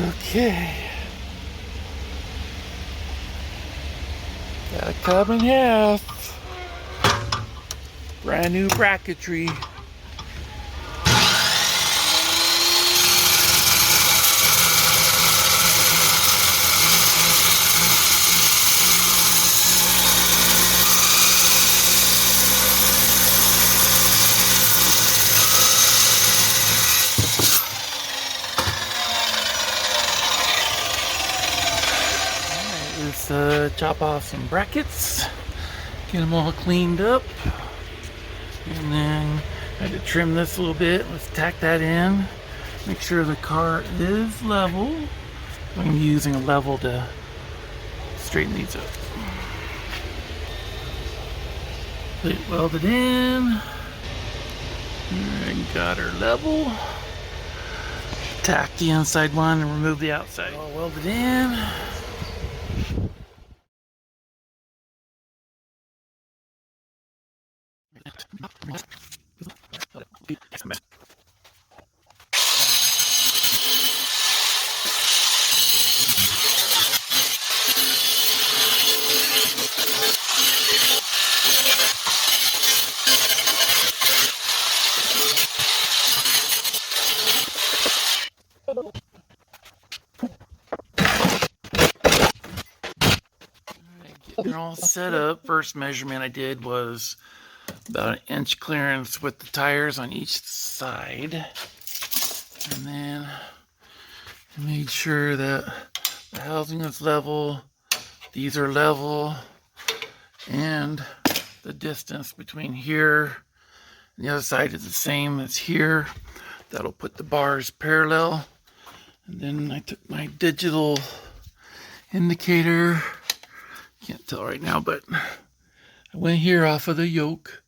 Okay. Gotta cut in half. Brand new bracketry. Let's chop off some brackets, get them all cleaned up, and then I had to trim this a little bit. Let's tack that in, make sure the car is level. I'm using a level to straighten these up. Plate welded in. Alright, got her level. Tack the inside one and remove the outside. All welded in. Getting all set up. First measurement I did was about an inch clearance with the tires on each side, and then made sure that the housing is level, these are level, and the distance between here and the other side is the same as here. That'll put the bars parallel. And then I took my digital indicator, can't tell right now, but I went here off of the yoke,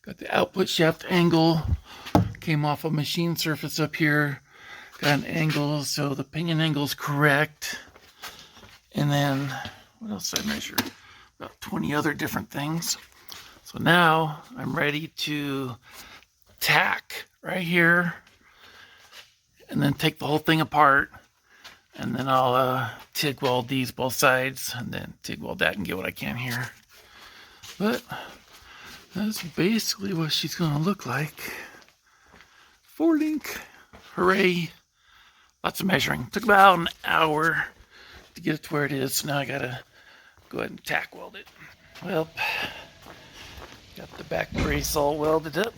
got the output shaft angle, came off a machine surface up here, got an angle so the pinion angle is correct. And then what else did I measure? About 20 other different things. So now I'm ready to tack right here and then take the whole thing apart, and then I'll TIG weld these both sides and then TIG weld that and get what I can here. But that's basically what she's gonna look like. 4-link, hooray. Lots of measuring. Took about an hour to get it to where it is, so now I gotta go ahead and tack weld it. Well, got the back brace all welded up,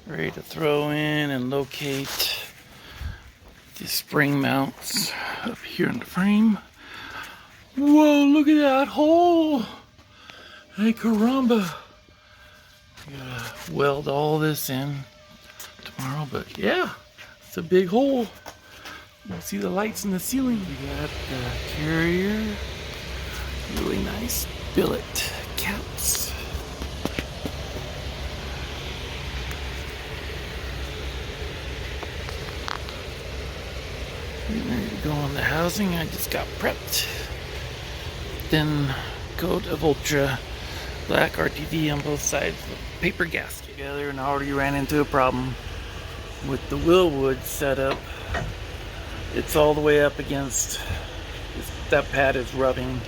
ready to throw in and locate the spring mounts up here in the frame. Whoa, look at that hole! Hey, caramba! I gotta weld all this in tomorrow, but yeah, it's a big hole. You see the lights in the ceiling. We got the carrier, really nice billet caps. Getting ready to go on the housing. I just got prepped. Thin coat of ultra black RTD on both sides with paper gasket together, and I already ran into a problem with the Willwood setup. It's all the way up against, that pad is rubbing.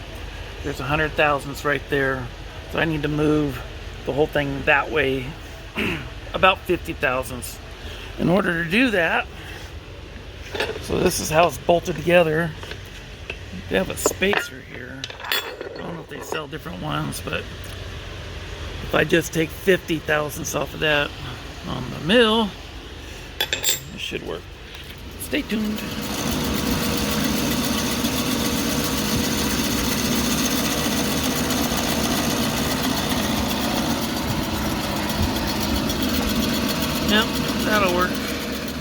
There's 100 thousandths right there, so I need to move the whole thing that way about 50 thousandths in order to do that. So this is how it's bolted together. They have a spacer here. I don't know if they sell different ones, but if I just take 50 thousandths off of that on the mill, it should work. Stay tuned. Yep, that'll work.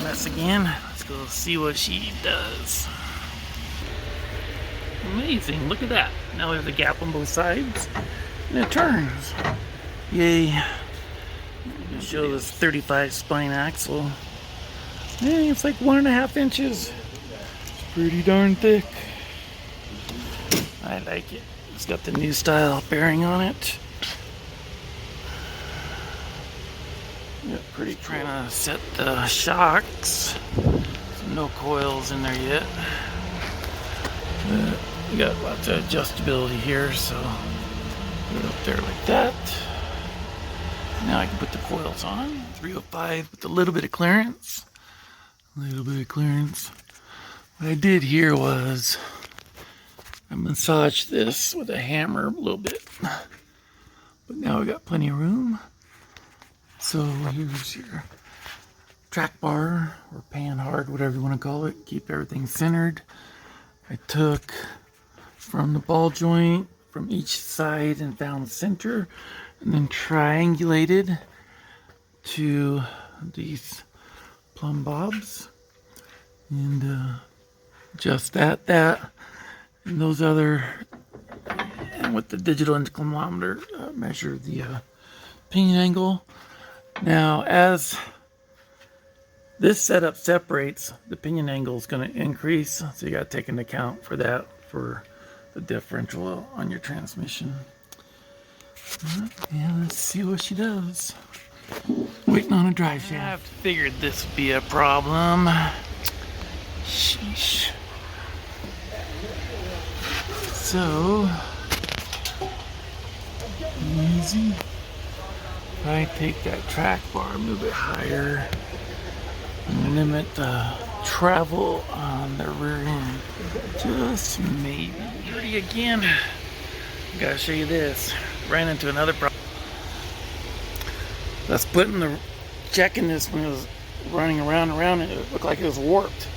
Mess again. Let's go see what she does. Amazing, look at that. Now we have the gap on both sides, and it turns. Yay. Show this 35 spline axle. Hey, it's like 1.5 inches. It's pretty darn thick. I like it. It's got the new style bearing on it. Yeah, pretty cool. Trying to set the shocks. So No coils in there yet. We got lots of adjustability here, so put it up there like that. Now I can put the coils on. 305 with a little bit of clearance. What I did here was I massaged this with a hammer a little bit. But now we got plenty of room. So here's your track bar or pan hard, whatever you want to call it. Keep everything centered. I took from the ball joint from each side and found the center, and then triangulated to these plumb bobs, and just that, and those other, and with the digital inclinometer, measure the pinion angle. Now, as this setup separates, the pinion angle is going to increase, so you got to take into account for that for the differential on your transmission. Yeah, let's see what she does. Waiting on a drive shaft. I figured this would be a problem. Sheesh. So easy. If I take that track bar, move it higher, and limit the travel on the rear end. Just maybe. Dirty again. Gotta show you this. Ran into another problem. That's checking this when it was running around and it looked like it was warped.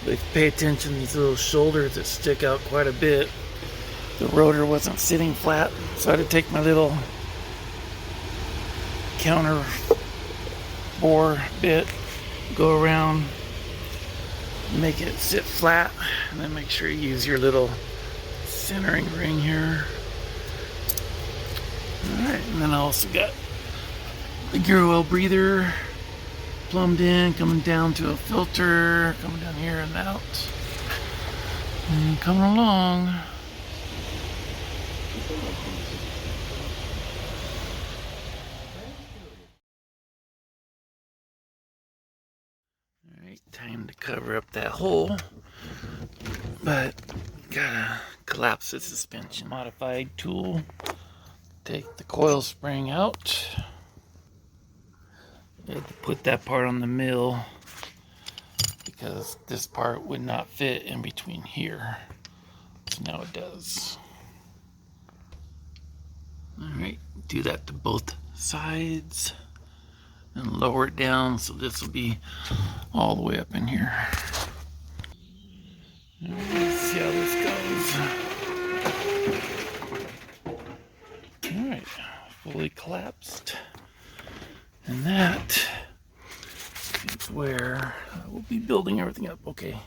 But if you pay attention to these little shoulders that stick out quite a bit, the rotor wasn't sitting flat, so I had to take my little counter bore bit, go around, make it sit flat, and then make sure you use your little centering ring here. Alright, and then I also got the gear oil breather plumbed in, coming down to a filter, coming down here and out, and coming along. Alright, time to cover up that hole, but gotta collapse the suspension. Modified tool, take the coil spring out. I had to put that part on the mill because this part would not fit in between here. So now it does. Alright, do that to both sides and lower it down so this will be all the way up in here. Let's see how this goes. Alright, fully collapsed. And that is where we'll be building everything up. Okay,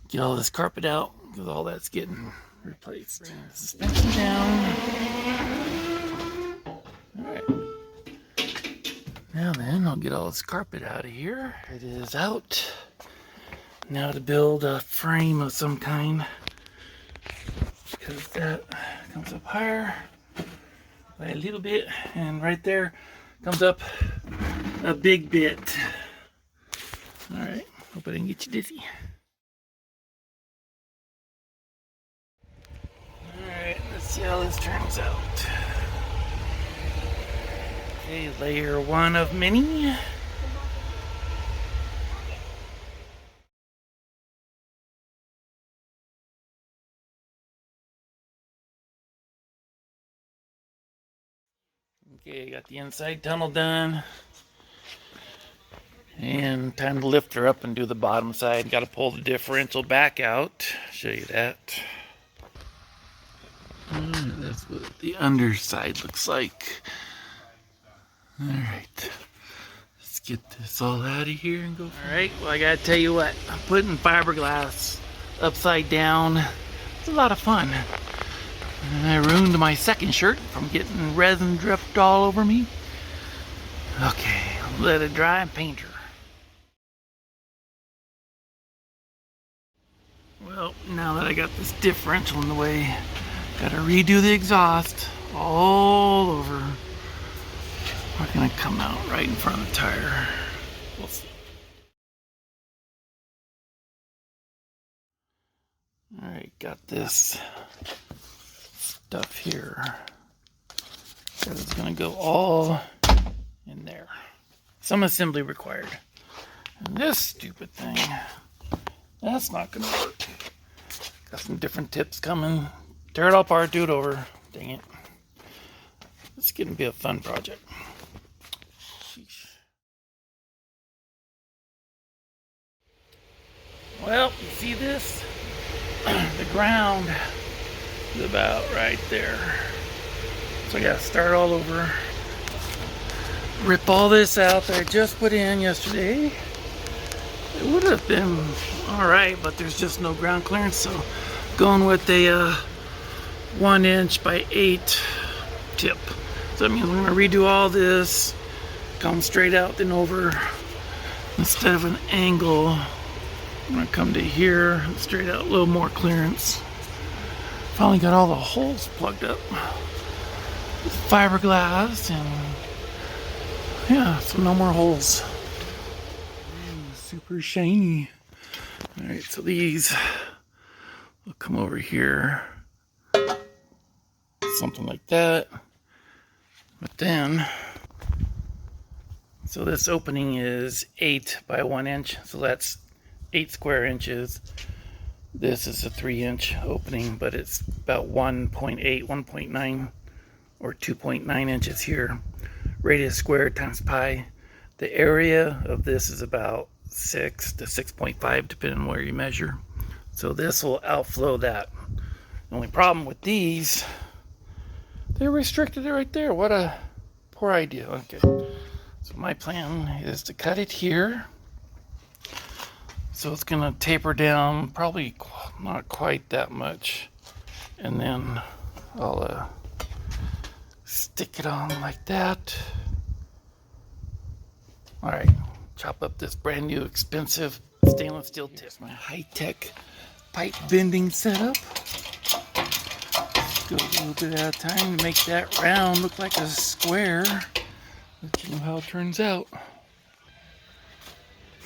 get all this carpet out because all that's getting replaced. Bring the suspension down. Alright. Now then, I'll get all this carpet out of here. It is out. Now to build a frame of some kind, because that comes up higher by a little bit, and right there comes up a big bit. Alright, hope I didn't get you dizzy. Alright, let's see how this turns out. Okay, layer one of many. Okay, got the inside tunnel done. And time to lift her up and do the bottom side. Got to pull the differential back out. Show you that. That's what the underside looks like. Alright. Let's get this all out of here and go. Alright, well I gotta tell you what. I'm putting fiberglass upside down. It's a lot of fun. And I ruined my second shirt from getting resin dripped all over me. Okay, let it dry and paint her. Well, now that I got this differential in the way, gotta redo the exhaust all over. We're gonna come out right in front of the tire. We'll see. got this stuff here that is going to go all in there. Some assembly required. And this stupid thing, that's not going to work. Got some different tips coming. Tear it all apart, do it over. Dang it. It's going to be a fun project. Sheesh. Well, you see this? The ground is about right there. So I got to start all over. Rip all this out that I just put in yesterday. It would have been alright, but there's just no ground clearance, so going with a 1 inch by 8 tip. So that means I'm going to redo all this, come straight out then over. Instead of an angle, I'm going to come to here, straight out, a little more clearance. Finally got all the holes plugged up with fiberglass, and yeah, so no more holes. Super shiny. Alright, so these will come over here. Something like that. But then, so this opening is 8 by 1 inch, so that's 8 square inches. This is a 3-inch opening, but it's about 1.8, 1.9, or 2.9 inches here. Radius squared times pi. The area of this is about 6 to 6.5, depending on where you measure. So this will outflow that. The only problem with these, they restricted it right there. What a poor idea. Okay, so my plan is to cut it here. So it's gonna taper down, probably not quite that much. And then I'll stick it on like that. All right, chop up this brand new expensive stainless steel tip. Here's my high-tech pipe bending setup. Go a little bit at a time to make that round look like a square. Let you know how it turns out.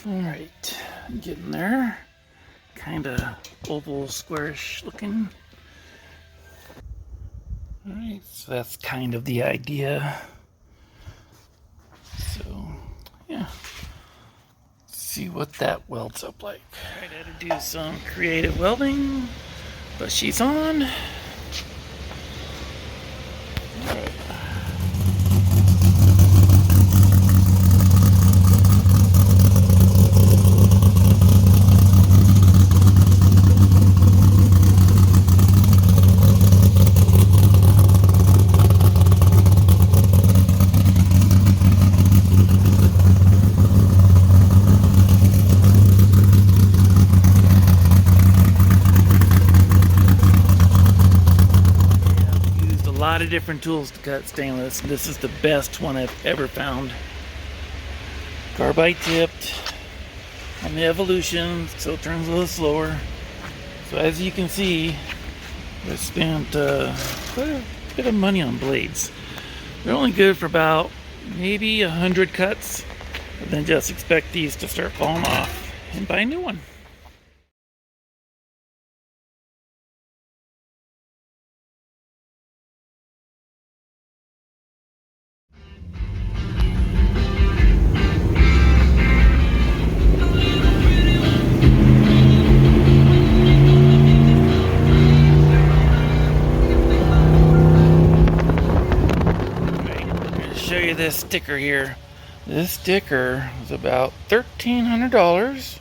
All right, getting there. Kind of oval, squarish looking. All right, so that's kind of the idea. So, yeah. Let's see what that welds up like. All right, I had to do some creative welding, but she's on. All right. A lot of different tools to cut stainless. This is the best one I've ever found. Carbide tipped on the Evolution, so it turns a little slower. So as you can see, I spent quite a bit of money on blades. They're only good for about maybe 100 cuts, but then just expect these to start falling off and buy a new one. Show you this sticker here. This sticker is about $1,300. It's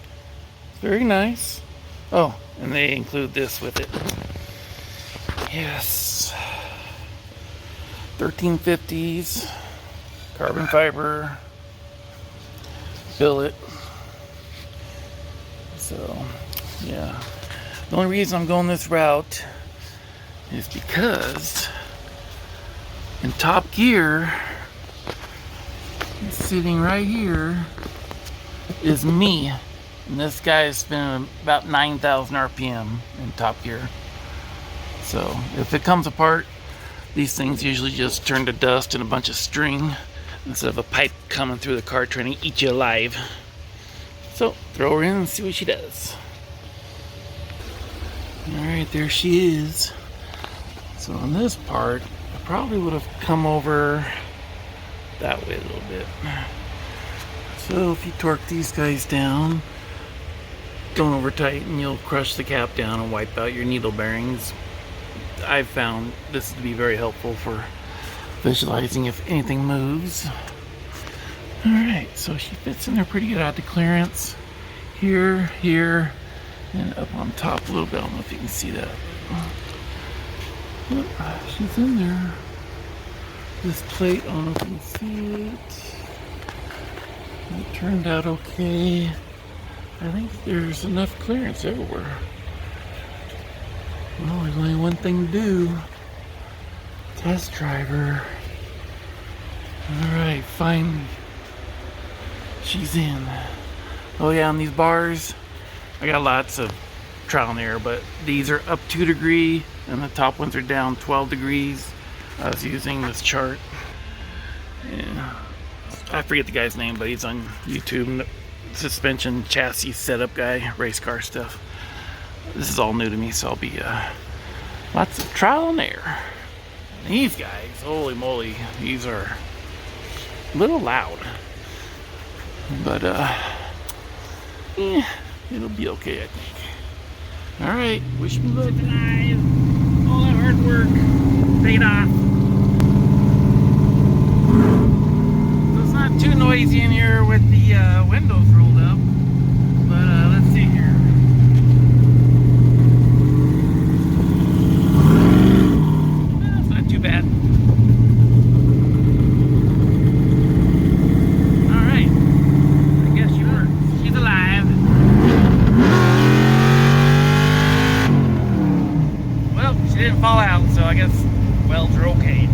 very nice. Oh, and they include this with it. Yes. 1350s, carbon fiber, billet. So, yeah. The only reason I'm going this route is because in top gear, sitting right here is me, and this guy is spinning about 9,000 RPM in top gear. So if it comes apart, these things usually just turn to dust and a bunch of string instead of a pipe coming through the car trying to eat you alive. So throw her in and see what she does. Alright, there she is. So on this part, I probably would have come over that way a little bit. So if you torque these guys down, don't over tighten, you'll crush the cap down and wipe out your needle bearings. I've found this to be very helpful for visualizing if anything moves. Alright, so she fits in there pretty good out to clearance. Here, and up on top a little bit. I don't know if you can see that. Yep, she's in there. This plate, I don't know if you can see it. It turned out okay. I think there's enough clearance everywhere. Well, there's only one thing to do. Test driver. Alright, fine. She's in. Oh yeah, on these bars, I got lots of trial and error, but these are up 2 degrees and the top ones are down 12 degrees. I was using this chart. Yeah. I forget the guy's name, but he's on YouTube. Suspension chassis setup guy, race car stuff. This is all new to me, so I'll be lots of trial and error. These guys, holy moly, these are a little loud, but it'll be okay, I think. All right, wish me luck, guys. All that hard work paid off. So it's not too noisy in here with the windows rolled up, but let's see here. It's not too bad. All right, I guess she works. She's alive. Well, she didn't fall out, so I guess welds are okay.